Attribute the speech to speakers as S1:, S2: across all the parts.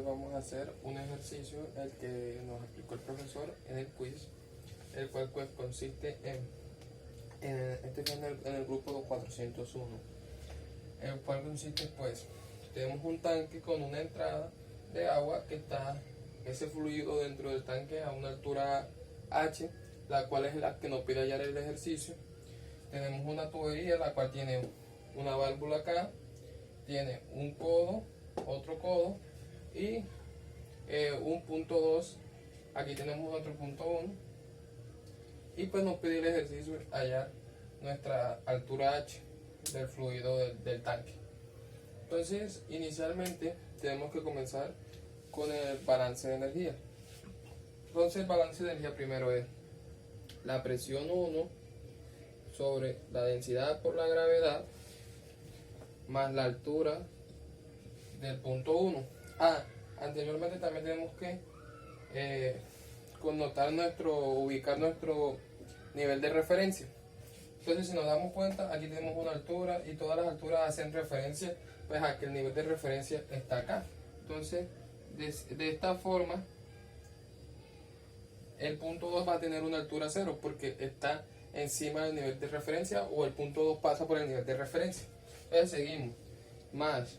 S1: Vamos a hacer un ejercicio el que nos explicó el profesor en el quiz, el cual pues consiste en el grupo 401, el cual consiste pues, tenemos un tanque con una entrada de agua que está ese fluido dentro del tanque a una altura h, la cual es la que nos pide hallar el ejercicio. Tenemos una tubería la cual tiene una válvula acá, tiene un codo, otro codo y un punto 2, aquí tenemos otro punto 1 y pues nos pide el ejercicio hallar nuestra altura h del fluido del tanque. Entonces inicialmente tenemos que comenzar con el balance de energía. Entonces el balance de energía primero es la presión 1 sobre la densidad por la gravedad más la altura del punto 1. Anteriormente también tenemos que ubicar nuestro nivel de referencia. Entonces, si nos damos cuenta, aquí tenemos una altura y todas las alturas hacen referencia pues a que el nivel de referencia está acá. Entonces, de esta forma, el punto 2 va a tener una altura 0 porque está encima del nivel de referencia, o el punto 2 pasa por el nivel de referencia. Entonces seguimos, más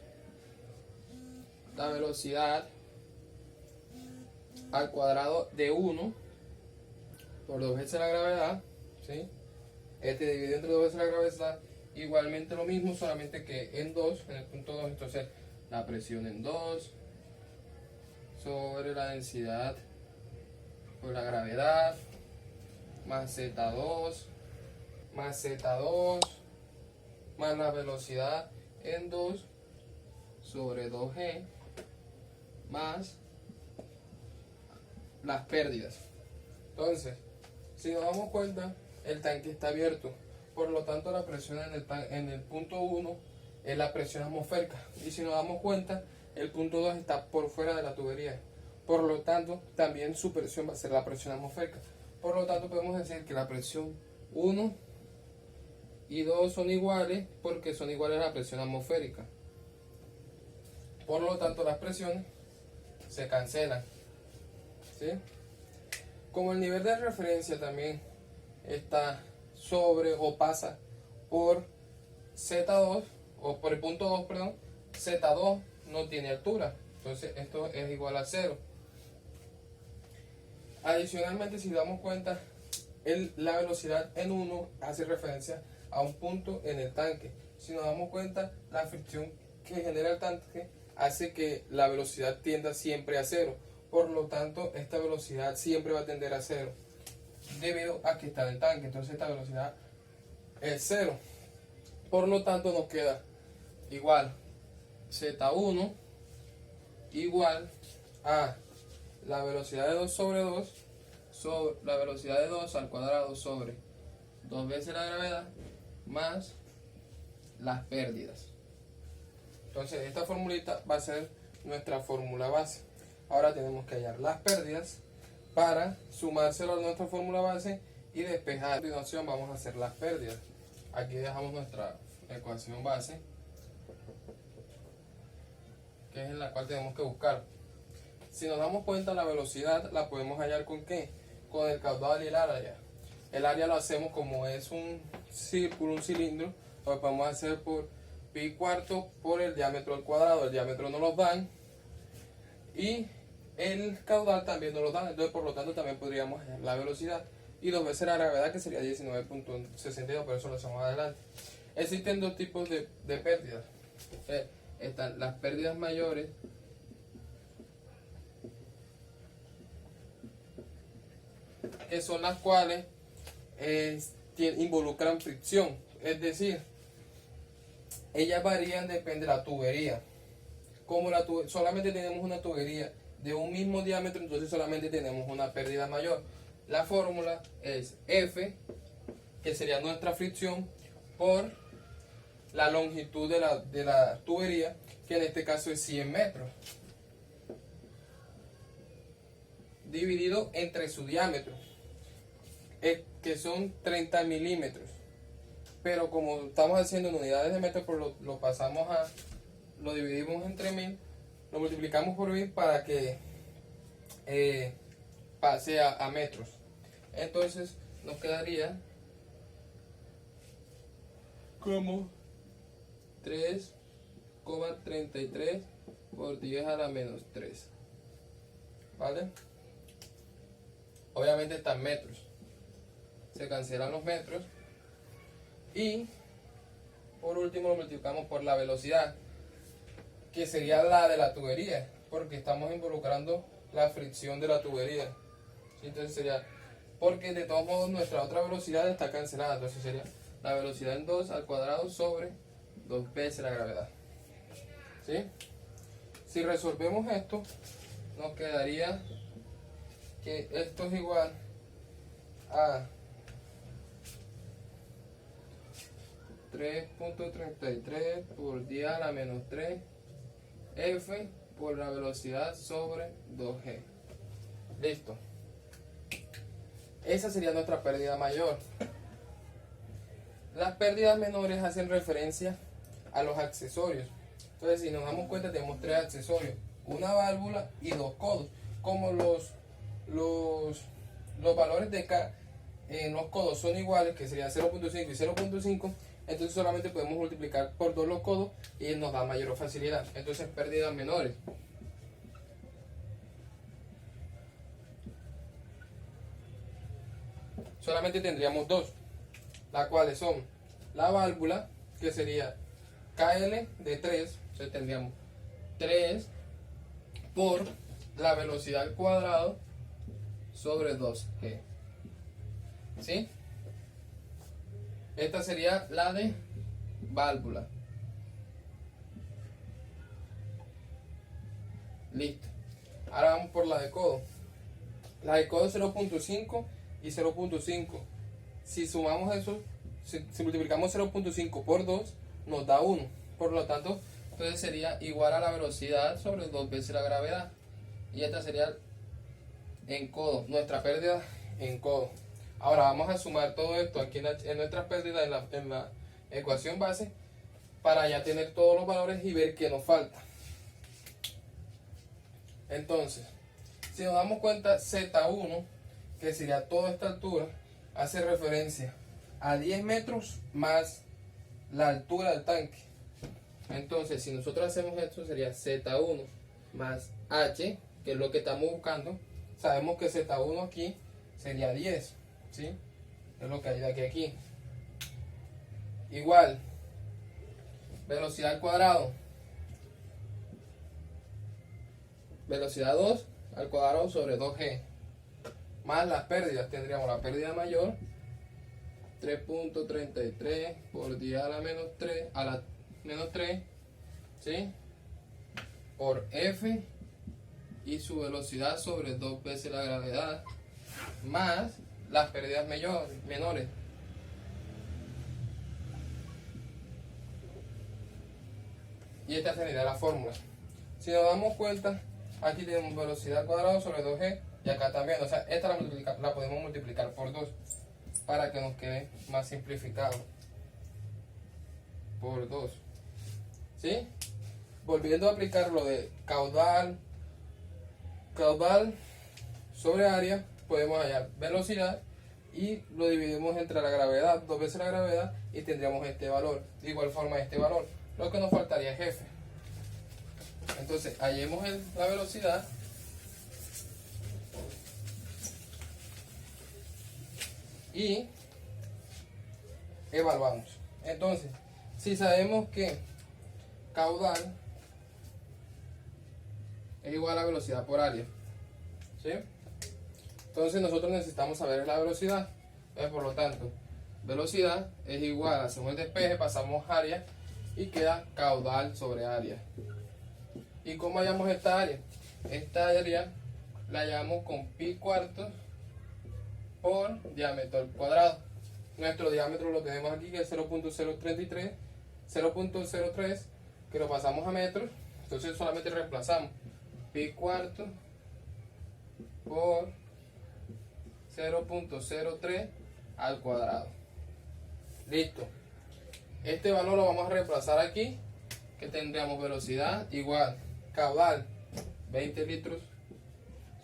S1: la velocidad al cuadrado de 1 por 2 veces la gravedad, ¿sí? Dividido entre 2 veces la gravedad, igualmente lo mismo, solamente que en 2, en el punto 2, entonces la presión en 2 sobre la densidad por la gravedad, más Z2, más Z2, más la velocidad en 2 sobre 2G, más las pérdidas. Entonces, si nos damos cuenta, el tanque está abierto, por lo tanto la presión en el punto 1 es la presión atmosférica, y si nos damos cuenta, el punto 2 está por fuera de la tubería, por lo tanto también su presión va a ser la presión atmosférica. Por lo tanto podemos decir que la presión 1 y 2 son iguales porque son iguales a la presión atmosférica. Por lo tanto las presiones se cancelan, ¿sí? Como el nivel de referencia también está sobre o pasa por Z2, o por el punto 2, perdón, Z2 no tiene altura, entonces esto es igual a 0. Adicionalmente, si damos cuenta, la velocidad en 1 hace referencia a un punto en el tanque. Si nos damos cuenta, la fricción que genera el tanque hace que la velocidad tienda siempre a 0. Por lo tanto, esta velocidad siempre va a tender a 0 debido a que está en el tanque. Entonces esta velocidad es 0. Por lo tanto nos queda igual Z1 igual a la velocidad de 2 sobre 2 sobre la velocidad de 2 al cuadrado sobre 2 veces la gravedad más las pérdidas. Entonces esta formulita va a ser nuestra fórmula base. Ahora tenemos que hallar las pérdidas para sumárselo a nuestra fórmula base y despejar. A continuación vamos a hacer las pérdidas. Aquí dejamos nuestra ecuación base, que es en la cual tenemos que buscar. Si nos damos cuenta, la velocidad la podemos hallar ¿con qué? Con el caudal y el área. El área lo hacemos como es un círculo, un cilindro, lo podemos hacer por pi cuarto por el diámetro al cuadrado. El diámetro no lo dan y el caudal también nos lo dan, entonces por lo tanto también podríamos hallar la velocidad y 2 veces la gravedad, que sería 19.62, pero eso lo hacemos adelante. Existen dos tipos de pérdidas. Están las pérdidas mayores, que son las cuales involucran fricción, es decir, ellas varían, depende de la tubería. Como solamente tenemos una tubería de un mismo diámetro, entonces solamente tenemos una pérdida mayor. La fórmula es F, que sería nuestra fricción, por la longitud de la tubería, que en este caso es 100 metros, dividido entre su diámetro, que son 30 milímetros. Pero como estamos haciendo en unidades de metro, pues lo dividimos entre 1000, lo multiplicamos por pi para que pase a metros. Entonces nos quedaría como 3,33 por 10 a la menos 3. ¿Vale? Obviamente están metros. Se cancelan los metros. Y por último lo multiplicamos por la velocidad, que sería la de la tubería, porque estamos involucrando la fricción de la tubería. Entonces sería, porque de todos modos nuestra otra velocidad está cancelada, entonces sería la velocidad en 2 al cuadrado sobre 2 veces la gravedad. ¿Sí? Si resolvemos esto, nos quedaría que esto es igual a 3,33 por 10 a la menos 3 F por la velocidad sobre 2G. Listo. Esa sería nuestra pérdida mayor. Las pérdidas menores hacen referencia a los accesorios. Entonces, si nos damos cuenta, tenemos 3 accesorios: una válvula y 2 codos. Como los valores de K en los codos son iguales, que serían 0.5 y 0.5, entonces solamente podemos multiplicar por 2 los codos y nos da mayor facilidad. Entonces, pérdidas menores. Solamente tendríamos 2, las cuales son la válvula, que sería KL de 3, entonces tendríamos 3 por la velocidad al cuadrado sobre 2G. ¿Sí? Esta sería la de válvula. Listo. Ahora vamos por la de codo. La de codo es 0.5 y 0.5. Si sumamos eso, si multiplicamos 0.5 por 2, nos da 1. Por lo tanto, entonces sería igual a la velocidad sobre 2 veces la gravedad. Y esta sería en codo, nuestra pérdida en codo. Ahora vamos a sumar todo esto aquí en nuestras pérdidas en la ecuación base, para ya tener todos los valores y ver qué nos falta. Entonces, si nos damos cuenta, Z1, que sería toda esta altura, hace referencia a 10 metros más la altura del tanque. Entonces, si nosotros hacemos esto, sería Z1 más H, que es lo que estamos buscando. Sabemos que Z1 aquí sería 10, ¿sí? Es lo que hay de aquí a aquí. Igual, velocidad al cuadrado. Velocidad 2 al cuadrado sobre 2G. Más las pérdidas, tendríamos la pérdida mayor, 3.33 por 10 a la menos 3, ¿sí? Por F y su velocidad sobre 2 veces la gravedad, más las pérdidas menores. Y esta sería la fórmula. Si nos damos cuenta, aquí tenemos velocidad al cuadrado sobre 2G y acá también. O sea, esta la podemos multiplicar por 2 para que nos quede más simplificado. Por 2. ¿Sí? Volviendo a aplicar lo de caudal sobre área, podemos hallar velocidad y lo dividimos entre la gravedad, 2 veces la gravedad, y tendríamos este valor. De igual forma este valor. Lo que nos faltaría es F. Entonces, hallemos la velocidad y evaluamos. Entonces, si sabemos que caudal es igual a velocidad por área, ¿sí? Entonces nosotros necesitamos saber la velocidad. Entonces, por lo tanto, velocidad es igual, hacemos el despeje, pasamos área y queda caudal sobre área. ¿Y cómo hallamos esta área? Esta área la hallamos con pi cuartos por diámetro al cuadrado. Nuestro diámetro lo tenemos aquí, que es 0.03, que lo pasamos a metros. Entonces solamente reemplazamos pi cuartos por 0.03 al cuadrado. Listo. Este valor lo vamos a reemplazar aquí, que tendríamos velocidad igual caudal 20 litros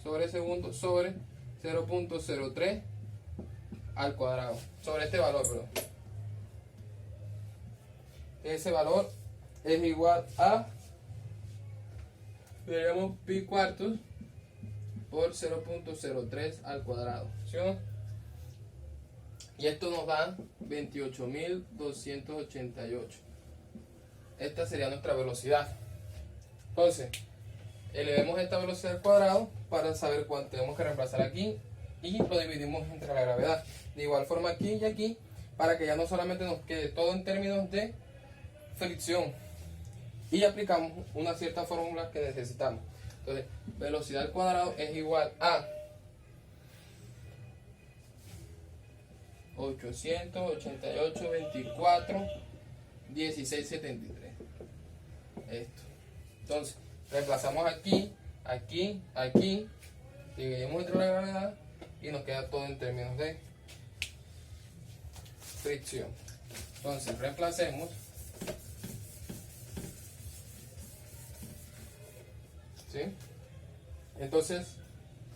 S1: sobre segundo sobre 0.03 al cuadrado, sobre este valor, perdón. Ese valor es igual a, veremos, pi cuartos por 0.03 al cuadrado, ¿sí o no? Y esto nos da 28.288. Esta sería nuestra velocidad. Entonces, elevemos esta velocidad al cuadrado para saber cuánto tenemos que reemplazar aquí y lo dividimos entre la gravedad. De igual forma aquí y aquí, para que ya no solamente nos quede todo en términos de fricción. Y aplicamos una cierta fórmula que necesitamos. Entonces, velocidad al cuadrado es igual a 888.24.1673. Esto. Entonces, reemplazamos aquí, aquí, aquí, dividimos entre la gravedad y nos queda todo en términos de fricción. Entonces, reemplacemos. ¿Sí? Entonces,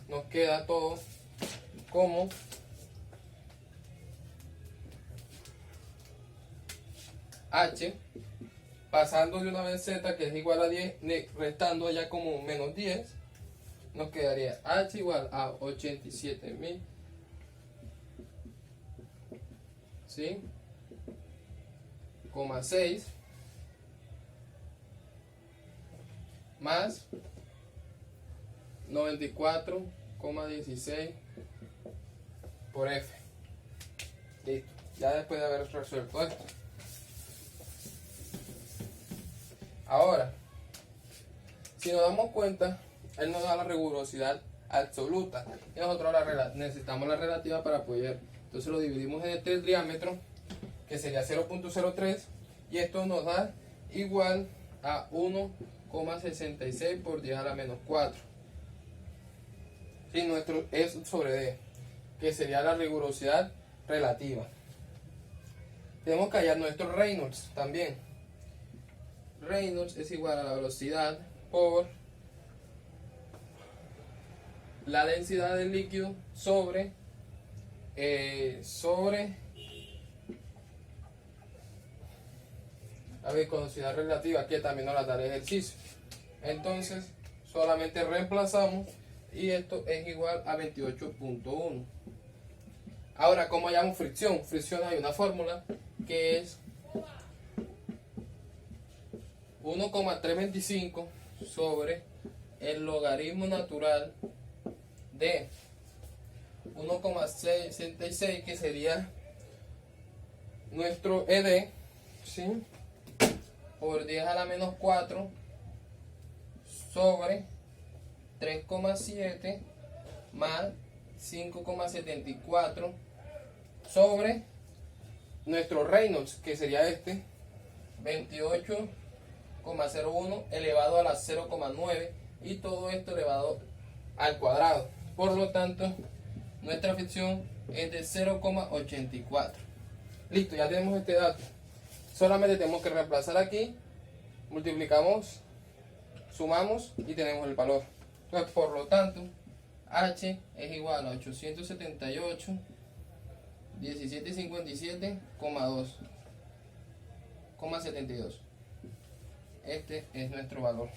S1: nos queda todo como H, pasando de una vez Z, que es igual a 10, restando ya como menos 10, nos quedaría H igual a 87.000, ¿sí? 6 más 94,16 por F. Listo, ya después de haber resuelto esto. Ahora, si nos damos cuenta, él nos da la rigurosidad absoluta y nosotros necesitamos la relativa para poder. Entonces lo dividimos en el diámetro, que sería 0.03, y esto nos da igual a 1,66 por 10 a la menos 4. Y nuestro es sobre D, que sería la rigurosidad relativa. Tenemos que hallar nuestro Reynolds también. Reynolds es igual a la velocidad por la densidad del líquido sobre la viscosidad relativa, que también nos la da el ejercicio. Entonces solamente reemplazamos y esto es igual a 28.1. Ahora, ¿cómo hallamos fricción? Fricción, hay una fórmula que es 1,325 sobre el logaritmo natural de 1,666, que sería nuestro ED, ¿sí? Por 10 a la menos 4 sobre 3,7 más 5,74 sobre nuestro Reynolds, que sería este, 28,01 elevado a la 0,9, y todo esto elevado al cuadrado. Por lo tanto, nuestra fricción es de 0,84. Listo, ya tenemos este dato. Solamente tenemos que reemplazar aquí, multiplicamos, sumamos y tenemos el valor. Entonces, por lo tanto, H es igual a 878, 1757,2,72. Este es nuestro valor.